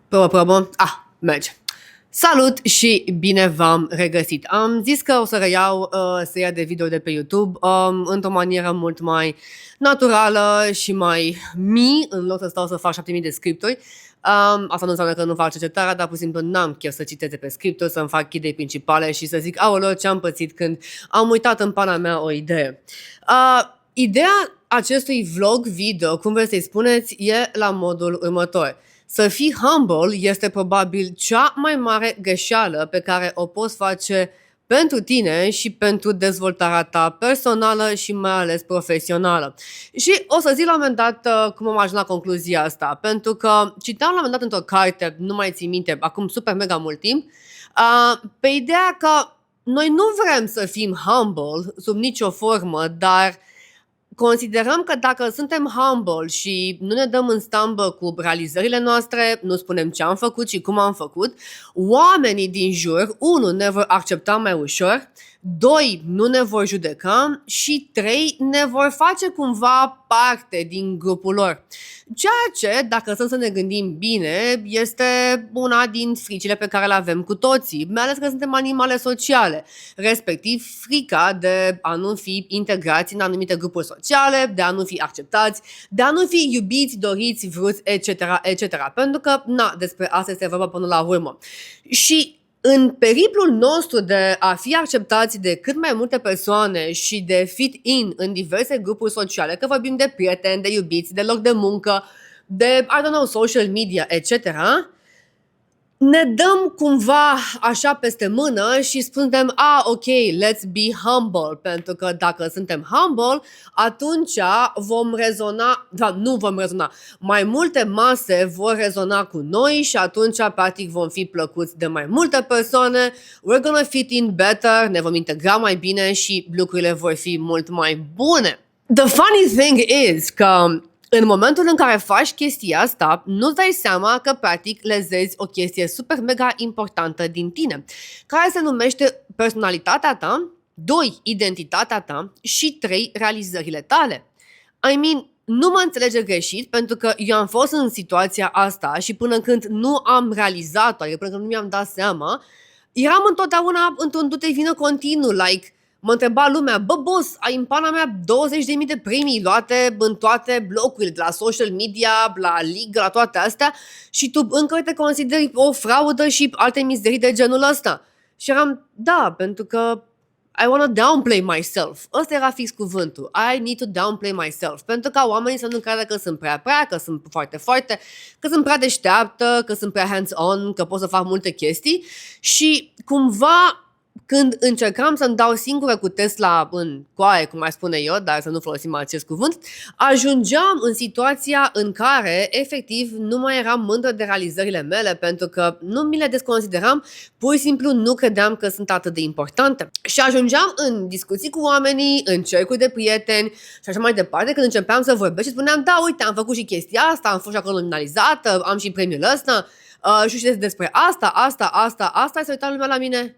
Probă. Merge. Salut și bine v-am regăsit. Am zis că o să reiau seria de video de pe YouTube într-o manieră mult mai naturală și mai în loc să stau să fac 7000 de scripturi. Asta nu înseamnă că nu fac cercetarea, dar pur și simplu n-am chef să citesc pe scripturi, să-mi fac idei principale și să zic, aoleu, ce am pățit când am uitat în pana mea o idee. Ideea acestui vlog video, cum vreți să-i spuneți, e la modul următor. Să fii humble este probabil cea mai mare greșeală pe care o poți face pentru tine și pentru dezvoltarea ta personală și mai ales profesională. Și o să zic la un moment dat cum am ajuns la concluzia asta, pentru că citeam la un moment dat într-o carte, nu mai țin minte, acum super mega mult timp, pe ideea că noi nu vrem să fim humble sub nicio formă, dar considerăm că dacă suntem humble și nu ne dăm în stambă cu realizările noastre, nu spunem ce am făcut și cum am făcut, oamenii din jur, 1, ne vor accepta mai ușor, 2, nu ne vor judeca și 3, ne vor face cumva parte din grupul lor. Ceea ce, dacă să ne gândim bine, este una din fricile pe care le avem cu toții, mai ales că suntem animale sociale, respectiv frica de a nu fi integrați în anumite grupuri sociale, de a nu fi acceptați, de a nu fi iubiți, doriți, vruți, etc., etc. Pentru că, despre asta este vorba până la urmă. Și în periplul nostru de a fi acceptați de cât mai multe persoane și de fit in în diverse grupuri sociale, că vorbim de prieteni, de iubiți, de loc de muncă, de, social media, etc., ne dăm cumva așa peste mână și spunem, ok, let's be humble, pentru că dacă suntem humble, atunci vom rezona, nu vom rezona, mai multe mase vor rezona cu noi și atunci practic vom fi plăcuți de mai multe persoane, we're gonna fit in better, ne vom integra mai bine și lucrurile vor fi mult mai bune. The funny thing is că în momentul în care faci chestia asta, nu-ți dai seama că practic lezezi o chestie super mega importantă din tine, care se numește personalitatea ta, 2, identitatea ta și 3, realizările tale. Nu mă înțelege greșit, pentru că eu am fost în situația asta și până când nu am realizat-o, adică până când nu mi-am dat seama, eram întotdeauna într-un du-te vină continuu, mă întreba lumea, boss, ai în pana mea 20.000 de premii luate în toate blocurile, de la social media, la league, la toate astea și tu încă te consideri o fraudă și alte mizerii de genul ăsta. Și eram, pentru că I wanna downplay myself. Ăsta era fix cuvântul. I need to downplay myself. Pentru ca oamenii să nu creadă că sunt prea, că sunt foarte, că sunt prea deșteaptă, că sunt prea hands-on, că pot să fac multe chestii și cumva când încercam să-mi dau singură cu Tesla în coaie, cum mai spune eu, dar să nu folosim acest cuvânt, ajungeam în situația în care, efectiv, nu mai eram mândră de realizările mele, pentru că nu mi le desconsideram, pur și simplu nu credeam că sunt atât de importante. Și ajungeam în discuții cu oamenii, în cercuri de prieteni și așa mai departe, când începeam să vorbesc și spuneam, uite, am făcut și chestia asta, am fost și acolo nominalizată, am și premiul ăsta, și despre asta, se uita lumea la mine.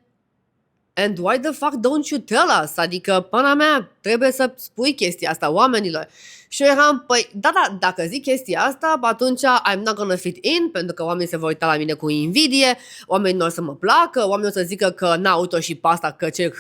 And why the fuck don't you tell us? Adică, pana mea, trebuie să spui chestia asta oamenilor. Și eu eram, dacă zic chestia asta, atunci I'm not gonna fit in, pentru că oamenii se vor uita la mine cu invidie, oamenii nu o să mă placă, oamenii o să zică că uite și pasta, că ce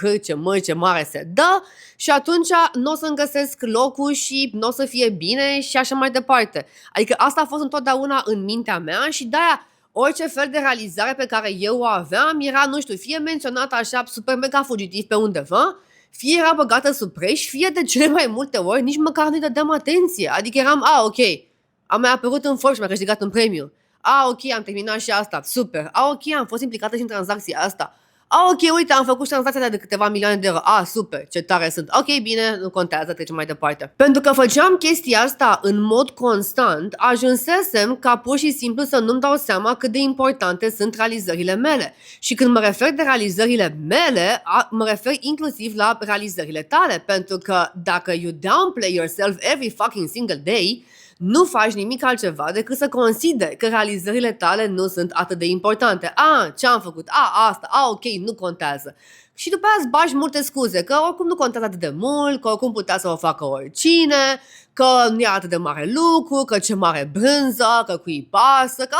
ce mare se dă și atunci nu o să-mi găsesc locul și nu o să fie bine și așa mai departe. Adică asta a fost întotdeauna în mintea mea și de-aia orice fel de realizare pe care eu o aveam era, fie menționată așa super mega fugitiv pe undeva, fie era băgată sub preș, fie de cele mai multe ori nici măcar nu-i dădeam atenție. Adică eram, ok, am mai apărut în Forbes și mi-a câștigat un premiu. Ok, am terminat și asta, super. Ok, am fost implicată și în tranzacția asta. Ok, uite, am făcut și tranzacția de câteva milioane de euro. Super, ce tare sunt. Ok, bine, nu contează, trecem mai departe. Pentru că făceam chestia asta în mod constant, ajunsesem ca pur și simplu să nu-mi dau seama cât de importante sunt realizările mele. Și când mă refer de realizările mele, mă refer inclusiv la realizările tale. Pentru că dacă you downplay yourself every fucking single day, nu faci nimic altceva decât să consideri că realizările tale nu sunt atât de importante. Ce am făcut? Asta. Ok, nu contează. Și după aia îți bagi multe scuze, că oricum nu contează atât de mult, că oricum putea să o facă oricine, că nu e atât de mare lucru, că ce mare brânză, că cui pasă, că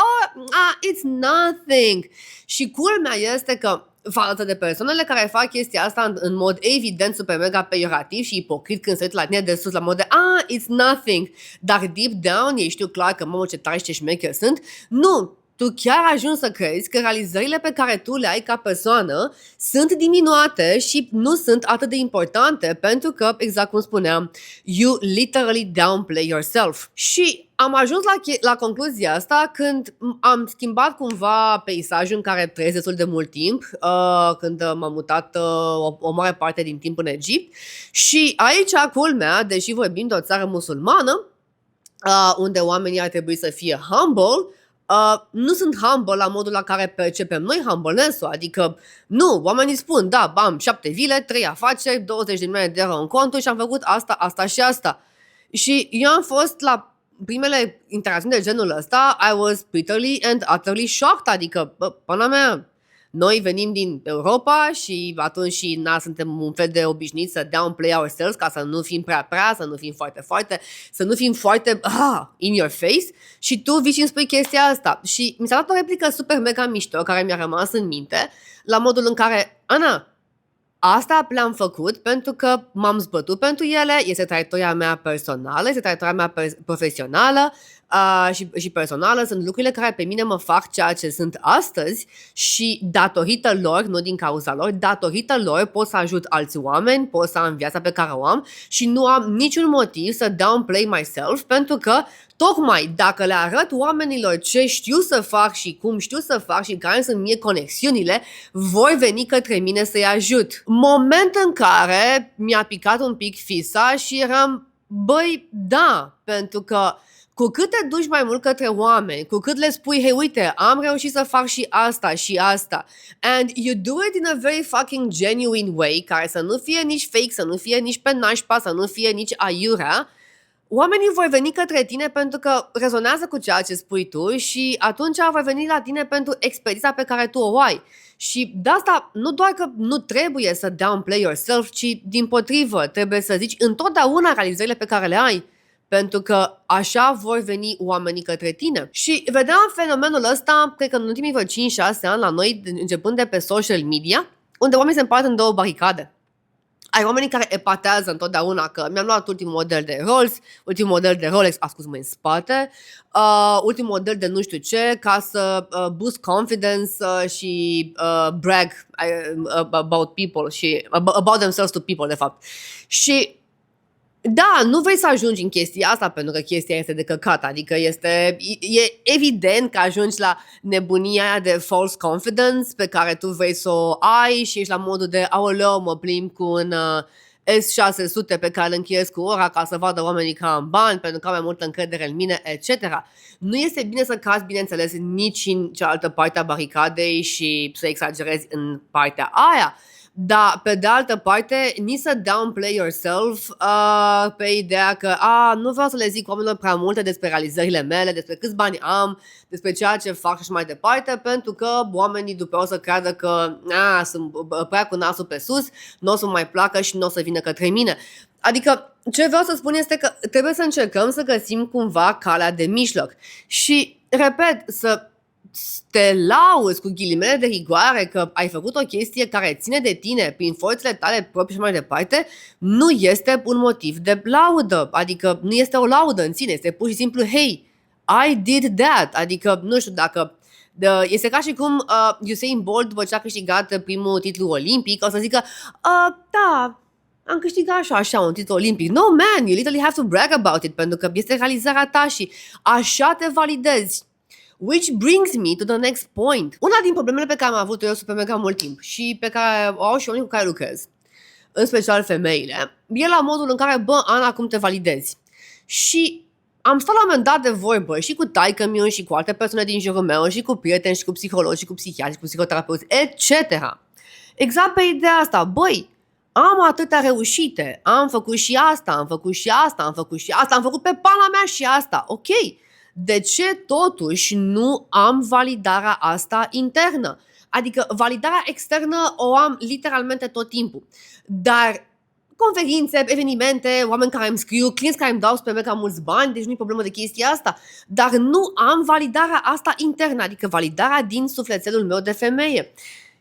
it's nothing. Și culmea este că față de persoanele care fac chestia asta în mod evident super mega peiorativ și ipocrit când se uită la tine de sus la mod de it's nothing, dar deep down ei știu clar că mamă ce tare și ce șmecher sunt, nu. Tu chiar ajungi să crezi că realizările pe care tu le ai ca persoană sunt diminuate și nu sunt atât de importante pentru că, exact cum spuneam, you literally downplay yourself. Și am ajuns la concluzia asta când am schimbat cumva peisajul în care trăiesc destul de mult timp, când m-am mutat o mare parte din timp în Egipt. Și aici, culmea, deși vorbim de o țară musulmană, unde oamenii ar trebui să fie humble, nu sunt humble la modul la care percepem noi humbleness-ul, adică nu, oamenii spun, da, am 7 vile, 3 afaceri, 20 de milioane de euro în contul și am făcut asta și asta. Și eu am fost la primele interacțiuni de genul ăsta, I was bitterly and utterly shocked, adică, pana mea, noi venim din Europa și atunci și suntem un fel de obișnuiți să downplay ourselves ca să nu fim prea, să nu fim foarte, să nu fim foarte in your face și tu vii și îmi spui chestia asta. Și mi s-a dat o replică super mega mișto care mi-a rămas în minte la modul în care, Ana, asta le-am făcut pentru că m-am zbătut pentru ele, este traiectoria mea personală, este traiectoria mea profesională și personală, sunt lucrurile care pe mine mă fac ceea ce sunt astăzi și datorită lor, nu din cauza lor, datorită lor pot să ajut alți oameni, pot să am viața pe care o am și nu am niciun motiv să downplay myself pentru că tocmai dacă le arăt oamenilor ce știu să fac și cum știu să fac și care sunt mie conexiunile, vor veni către mine să-i ajut. Moment în care mi-a picat un pic fisa și eram, băi, da, pentru că cu cât te duci mai mult către oameni, cu cât le spui, hei, uite, am reușit să fac și asta, and you do it in a very fucking genuine way, care să nu fie nici fake, să nu fie nici pe nașpa, să nu fie nici aiurea, oamenii vor veni către tine pentru că rezonează cu ceea ce spui tu și atunci vor veni la tine pentru expertiza pe care tu o ai. Și de asta nu doar că nu trebuie să downplay yourself, ci dimpotrivă, trebuie să zici întotdeauna realizările pe care le ai. Pentru că așa vor veni oamenii către tine. Și vedeam fenomenul ăsta, cred că în ultimii vreo 5-6 ani la noi, începând de pe social media, unde oamenii se împart în două baricade. Ai oamenii care epatează întotdeauna că mi-am luat ultimul model de Rolls, ultimul model de Rolex, ascult-mă în spate, ultimul model de nu știu ce, ca să boost confidence și brag about people și about themselves to people, de fapt. Și da, nu vrei să ajungi în chestia asta pentru că chestia este de căcat, adică e evident că ajungi la nebunia aia de false confidence pe care tu vrei să o ai și ești la modul de aoleu, mă plimb cu un S600 pe care îl închiriez cu ora ca să vadă oamenii că am bani pentru că am mai multă încredere în mine, etc. Nu este bine să cazi, bineînțeles, nici în cealaltă parte a baricadei și să exagerezi în partea aia. Dar, pe de altă parte, nici să downplay yourself pe ideea că nu vreau să le zic oamenilor prea multe despre realizările mele, despre câți bani am, despre ceea ce fac și mai departe, pentru că oamenii după o să creadă că sunt prea cu nasul pe sus, nu o să mai placă și nu o să vină către mine. Adică, ce vreau să spun este că trebuie să încercăm să găsim cumva calea de mijloc. Și, repet, să te lauzi cu ghilimele de rigoare că ai făcut o chestie care ține de tine prin forțele tale proprii și mai departe, nu este un motiv de laudă. Adică nu este o laudă în sine, este pur și simplu, hey, I did that. Adică, nu știu dacă este ca și cum Usain Bolt, după ce a câștigat primul titlu olimpic, o să zică, da, am câștigat așa un titlu olimpic. No, man, you literally have to brag about it, pentru că este realizarea ta și așa te validezi. Which brings me to the next point. Una din problemele pe care am avut eu super mega mult timp și pe care o au și oamenii cu care lucrez, în special femeile, e la modul în care, Ana, cum te validezi? Și am stat la un moment dat de vorbă și cu taică-miu și cu alte persoane din jurul meu și cu prieteni și cu psihologi și cu psihiatri și cu psihoterapeuți, etc. Exact pe ideea asta, am atâtea reușite, am făcut și asta, am făcut și asta, am făcut și asta, am făcut pe pana mea și asta. Ok, de ce totuși nu am validarea asta internă? Adică validarea externă o am literalmente tot timpul. Dar conferințe, evenimente, oameni care îmi scriu, clienți care îmi dau spre mega mulți bani, deci nu e problemă de chestia asta. Dar nu am validarea asta internă, adică validarea din sufletelul meu de femeie.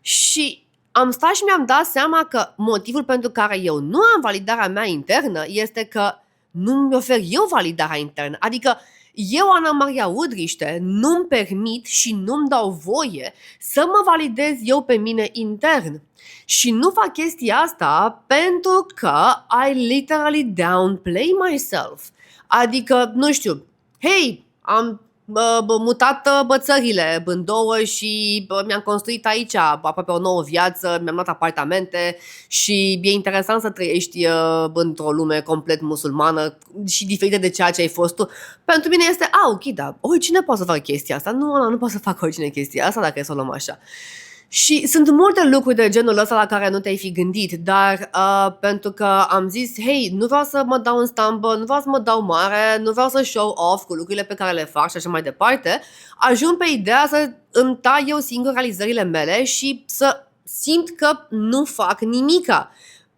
Și am stat și mi-am dat seama că motivul pentru care eu nu am validarea mea internă este că nu-mi ofer eu validarea internă. Adică eu, Ana Maria Udriște, nu-mi permit și nu-mi dau voie să mă validez eu pe mine intern. Și nu fac chestia asta pentru că I literally downplay myself. Adică, nu știu, hei, am mutat țările în două și mi-am construit aici aproape o nouă viață, mi-am luat apartamente și e interesant să trăiești într-o lume complet musulmană și diferită de ceea ce ai fost tu. Pentru mine este, ok, da, oricine poate să facă chestia asta. Nu poate să facă oricine chestia asta dacă e să o luăm așa. Și sunt multe lucruri de genul ăsta la care nu te-ai fi gândit, dar pentru că am zis, hei, nu vreau să mă dau în stambă, nu vreau să mă dau mare, nu vreau să show off cu lucrurile pe care le fac și așa mai departe, ajung pe ideea să îmi tai eu singur realizările mele și să simt că nu fac nimica.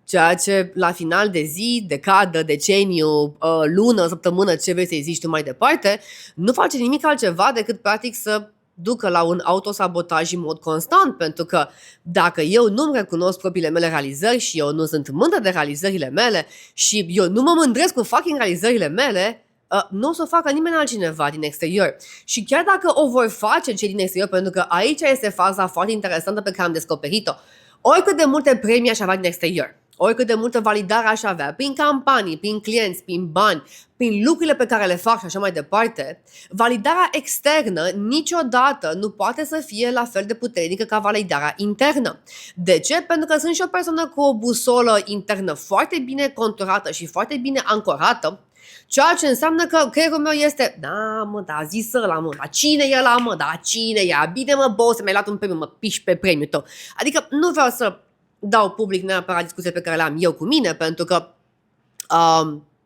Ceea ce la final de zi, decadă, deceniu, lună, săptămână, ce vrei să-i zici tu mai departe, nu face nimic altceva decât practic să ducă la un autosabotaj în mod constant, pentru că dacă eu nu-mi recunosc propriile mele realizări și eu nu sunt mândră de realizările mele și eu nu mă mândresc cu fucking realizările mele, nu o să o facă nimeni altcineva din exterior. Și chiar dacă o vor face cei din exterior, pentru că aici este faza foarte interesantă pe care am descoperit-o, oricât de multe premii aș avea din exterior, oricât de multă validare aș avea, prin campanii, prin clienți, prin bani, prin lucrurile pe care le fac și așa mai departe, validarea externă niciodată nu poate să fie la fel de puternică ca validarea internă. De ce? Pentru că sunt și o persoană cu o busolă internă foarte bine conturată și foarte bine ancorată, ceea ce înseamnă că creierul meu este, da, mă, da, zis ăla, mă, da, cine e ăla, mă, da, cine e, bine, mă, boss, mi-ai luat un premiu, mă, piși pe premiul tău. Adică nu vreau să dau public neapărat discuții pe care le am eu cu mine, pentru că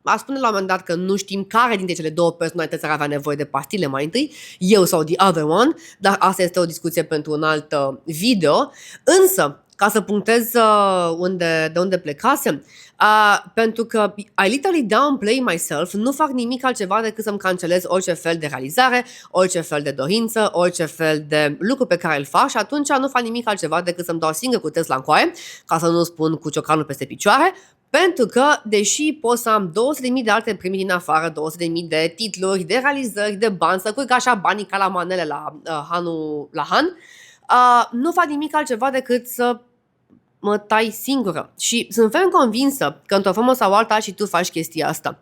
a spune la un moment dat că nu știm care dintre cele două personalități ar avea nevoie de pastile mai întâi, eu sau the other one, dar asta este o discuție pentru un alt video. Însă, ca să punctez de unde plecasem, pentru că I literally downplay myself, nu fac nimic altceva decât să-mi cancelez orice fel de realizare, orice fel de dorință, orice fel de lucru pe care îl fac și atunci nu fac nimic altceva decât să-mi dau singur cu Tesla în coaie, ca să nu spun cu ciocanul peste picioare, pentru că, deși pot să am 200.000 de alte premii din afară, 200.000 de titluri, de realizări, de bani, să curg așa banii ca la manele la Han, nu fac nimic altceva decât să mă tai singură. Și sunt ferm convinsă că într-o formă sau alta și tu faci chestia asta.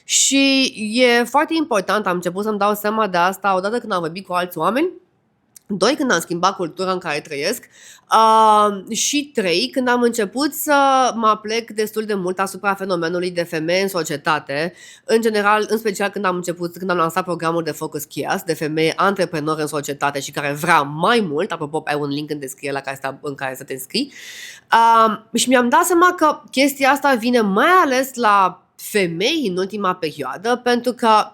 Și e foarte important, am început să-mi dau seama de asta odată când am vorbit cu alți oameni, 2, când am schimbat cultura în care trăiesc și 3, când am început să mă aplec destul de mult asupra fenomenului de femeie în societate, în general, în special când am lansat programul de Focus Chaos, de femeie antreprenor în societate și care vrea mai mult, apropo, ai un link în descriere în care să te înscrii, și mi-am dat seama că chestia asta vine mai ales la femei în ultima perioadă, pentru că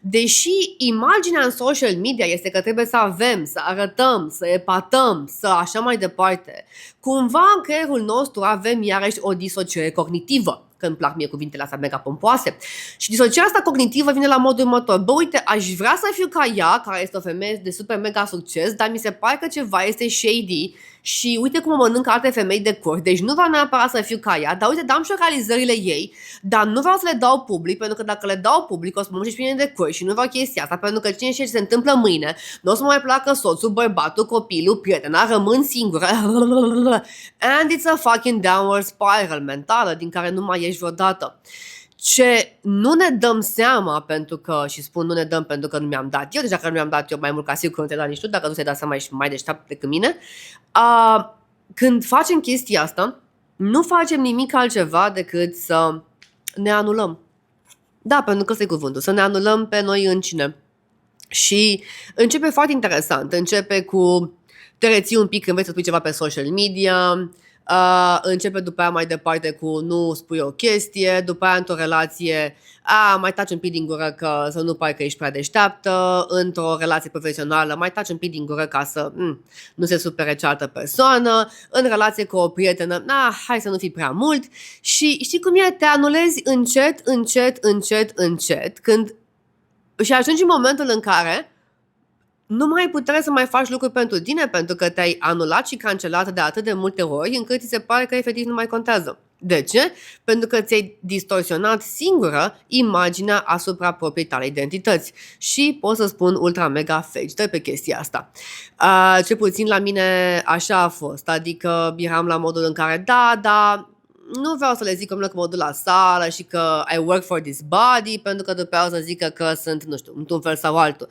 deși imaginea în social media este că trebuie să avem, să arătăm, să epatăm, să așa mai departe, cumva în creierul nostru avem iarăși o disociere cognitivă, că îmi plac mie cuvintele astea mega pompoase. Și disocierea asta cognitivă vine la modul următor. Bă, uite, aș vrea să fiu ca ea, care este o femeie de super mega succes, dar mi se pare că ceva este shady și uite cum o mănâncă alte femei de cur. Deci nu vreau neapărat să fiu ca ea, dar uite, dam și eu realizările ei, dar nu vreau să le dau public, pentru că dacă le dau public o să mă mănânce și pe mine de cur și nu vreau chestia asta, pentru că cine știe ce se întâmplă mâine, nu o să mă mai placă soțul, bărbatul, copilul, prietena, rămân singură. And it's a fucking downward spiral mentală din care nu mai ieși vreodată. Ce nu ne dăm seama, pentru că, și spun nu ne dăm pentru că nu mi-am dat eu, deja că nu mi-am dat eu mai mult ca sigur că nu te-ai dat nici tu, dacă nu ți-ai dat seama ești mai deștept decât mine, când facem chestia asta, nu facem nimic altceva decât să ne anulăm. Da, pentru că ăsta e cuvântul, să ne anulăm pe noi încine. Și începe foarte interesant, începe cu te reții un pic când vrei să spui ceva pe social media, Începe după aia mai departe cu nu spui o chestie, după aia într-o relație mai taci un pic din gură că să nu pare că ești prea deșteaptă, într-o relație profesională mai taci un pic din gură ca să nu se supere cealaltă persoană, în relație cu o prietenă, hai să nu fii prea mult și știi cum e, te anulezi încet, și ajungi în momentul în care nu mai ai putere să mai faci lucruri pentru tine, pentru că te-ai anulat și cancelat de atât de multe ori, încât ți se pare că efectiv nu mai contează. De ce? Pentru că ți-ai distorsionat singură imaginea asupra propriei tale identități. Și pot să spun ultra mega felicitări pe chestia asta. Cel puțin la mine așa a fost. Adică eram la modul în care da, nu vreau să le zic că mă duc la sală și că I work for this body, pentru că după aia o să zică că sunt, nu știu, într-un fel sau altul.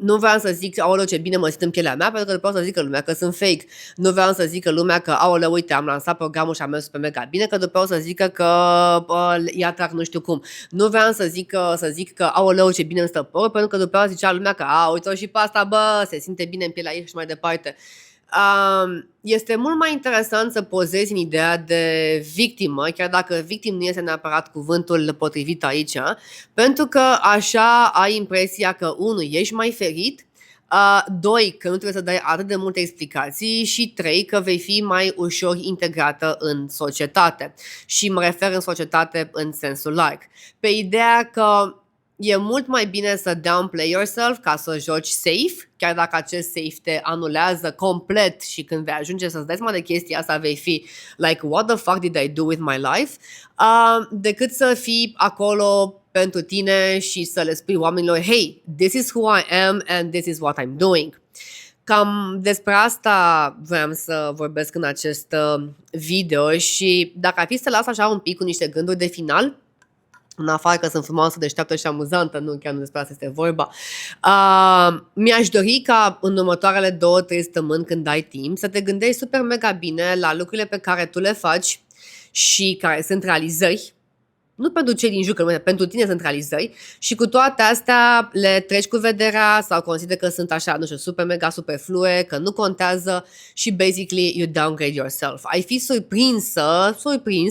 Nu vreau să zic, aoleu, ce bine mă simt în pielea mea, pentru că după aia o să zică lumea că sunt fake. Nu vreau să zică lumea că, aoleu, uite, am lansat programul și am mers super mega bine, că după aia o să zică că ia trag nu știu cum. Nu vreau să zic că, aoleu, ce bine îmi stă părul, pentru că după aia zicea lumea că, uite-o și pe asta, se simte bine în pielea ei și mai departe. Este mult mai interesant să pozezi în ideea de victimă, chiar dacă victim nu este neapărat cuvântul potrivit aici, pentru că așa ai impresia că, 1, ești mai ferit, 2, că nu trebuie să dai atât de multe explicații și 3, că vei fi mai ușor integrată în societate. Și mă refer în societate în sensul larg. Pe ideea că e mult mai bine să downplay yourself ca să joci safe, chiar dacă acest safe te anulează complet și când vei ajunge să-ți dai seama de chestia asta vei fi like, what the fuck did I do with my life? Decât să fii acolo pentru tine și să le spui oamenilor, hey, this is who I am and this is what I'm doing. Cam despre asta vreau să vorbesc în acest video și dacă ar fi să las așa un pic cu niște gânduri de final, în afară că sunt frumoasă, deșteaptă și amuzantă, nu chiar nu despre asta este vorba, mi-aș dori ca în următoarele 2-3 săptămâni când ai timp să te gândești super mega bine la lucrurile pe care tu le faci și care sunt realizări, nu pentru cei din jur, pentru tine sunt realizări și cu toate astea le treci cu vederea sau consideri că sunt așa, nu știu, super mega superflue, că nu contează și basically you downgrade yourself. Ai fi surprins,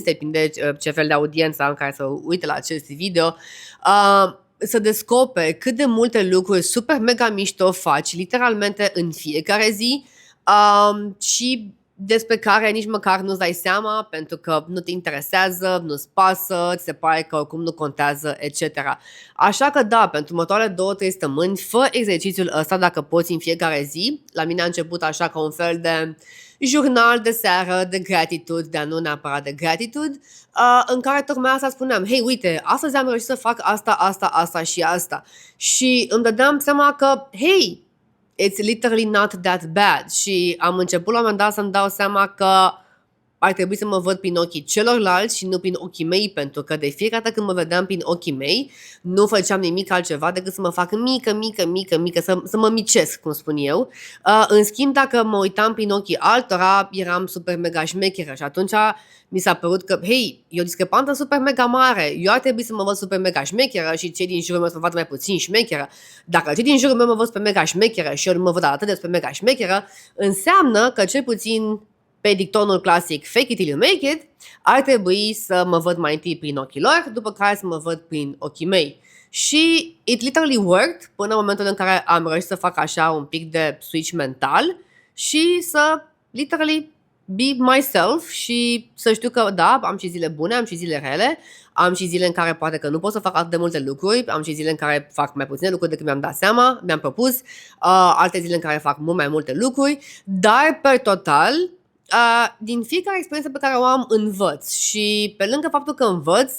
depinde ce fel de audiență în care să uite la acest video, să descoperi cât de multe lucruri super mega mișto faci literalmente în fiecare zi și despre care nici măcar nu-ți dai seama pentru că nu te interesează, nu-ți pasă, ți se pare că oricum nu contează, etc. Așa că da, pentru următoarele 2-3 săptămâni, fă exercițiul ăsta dacă poți în fiecare zi. La mine a început așa ca un fel de jurnal de seară de gratitude, dar nu neapărat de gratitude, în care tocmai asta spuneam, hei, uite, astăzi am reușit să fac asta și asta. Și îmi dădeam seama că, hei, it's literally not that bad. Și am început la un moment dat să-mi dau seama că ar trebui să mă văd prin ochii celorlalți și nu prin ochii mei, pentru că de fiecare dată când mă vedeam prin ochii mei, nu făceam nimic altceva decât să mă fac mică, să mă micesc, cum spun eu. În schimb, dacă mă uitam prin ochii altora, eram super mega șmecheră și atunci mi s-a părut că, hei, e o discrepanță super mega mare. Eu ar trebui să mă văd super mega șmecheră și cei din jurul meu să mă vadă mai puțin șmecheră. Dacă cei din jurul meu mă văd super mega șmecheră și eu nu mă văd atât de super mega șmecheră, înseamnă că cel puțin pe dictonul clasic fake it till you make it, ar trebui să mă văd mai întâi prin ochii lor, după care să mă văd prin ochii mei. Și it literally worked până în momentul în care am reușit să fac așa un pic de switch mental și să literally be myself și să știu că da, am și zile bune, am și zile rele, am și zile în care poate că nu pot să fac atât de multe lucruri, am și zile în care fac mai puține lucruri decât mi-am dat seama, mi-am propus, alte zile în care fac mult mai multe lucruri, dar per total, din fiecare experiență pe care o am, învăț și pe lângă faptul că învăț,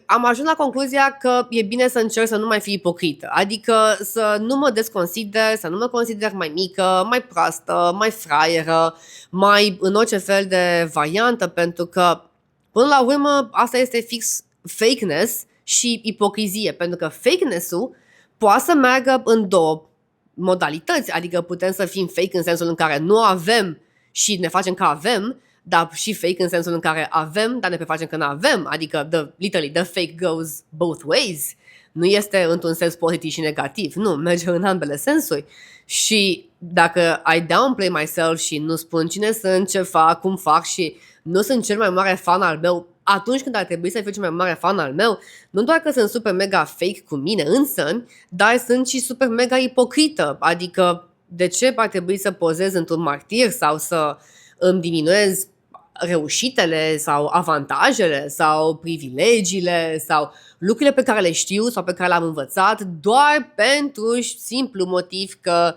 am ajuns la concluzia că e bine să încerc să nu mai fiu ipocrită, adică să nu mă desconsider, să nu mă consider mai mică, mai proastă, mai fraieră, mai în orice fel de variantă, pentru că până la urmă asta este fix fakeness și ipocrizie, pentru că fakeness-ul poate să meargă în două modalități, adică putem să fim fake în sensul în care nu avem și ne facem că avem, dar și fake în sensul în care avem, dar ne prefacem că nu avem, adică literally the fake goes both ways. nu este într-un sens pozitiv și negativ, nu, merge în ambele sensuri. Și dacă I downplay myself și nu spun cine sunt, ce fac, cum fac și nu sunt cel mai mare fan al meu, atunci când ar trebui să fiu cel mai mare fan al meu, nu doar că sunt super mega fake cu mine însă, dar sunt și super mega ipocrită. Adică de ce ar trebui să pozez într-un martir sau să îmi diminuez reușitele sau avantajele sau privilegiile sau lucrurile pe care le știu sau pe care le-am învățat doar pentru simplu motiv că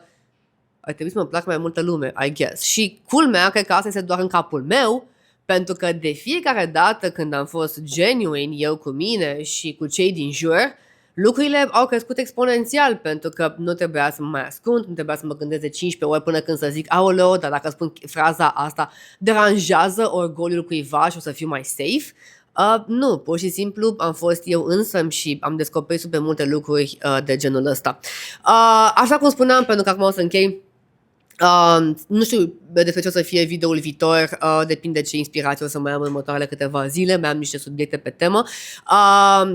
ar trebui să mă placă mai multă lume, I guess. Și culmea, cred că asta este doar în capul meu, pentru că de fiecare dată când am fost genuine eu cu mine și cu cei din jur, lucrurile au crescut exponențial, pentru că nu trebuia să mă mai ascund, nu trebuia să mă gândesc de 15 ori până când să zic aoleo, dar dacă spun fraza asta deranjează orgoliul cuiva și o să fiu mai safe. Nu, pur și simplu am fost eu însămi și am descoperit super multe lucruri de genul ăsta. Așa cum spuneam, pentru că acum o să închei, nu știu despre ce o să fie videoul viitor, depinde ce inspirație o să mai am în următoarele câteva zile, mai am niște subiecte pe temă.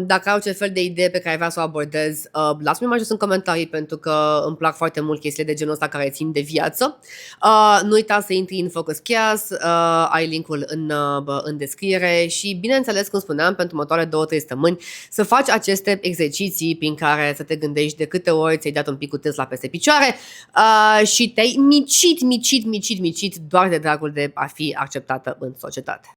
Dacă ai orice fel de idee pe care vrea să o abordez, lasă-mi mai jos în comentarii, pentru că îmi plac foarte mult chestiile de genul ăsta care țin de viață. Nu uita să intri în Focus Chaos, ai linkul în descriere și bineînțeles, cum spuneam, pentru următoarele 2-3 săptămâni să faci aceste exerciții prin care să te gândești de câte ori ți-ai dat un pic cu Tesla peste picioare și te-ai micit doar de dragul de a fi acceptată în societate.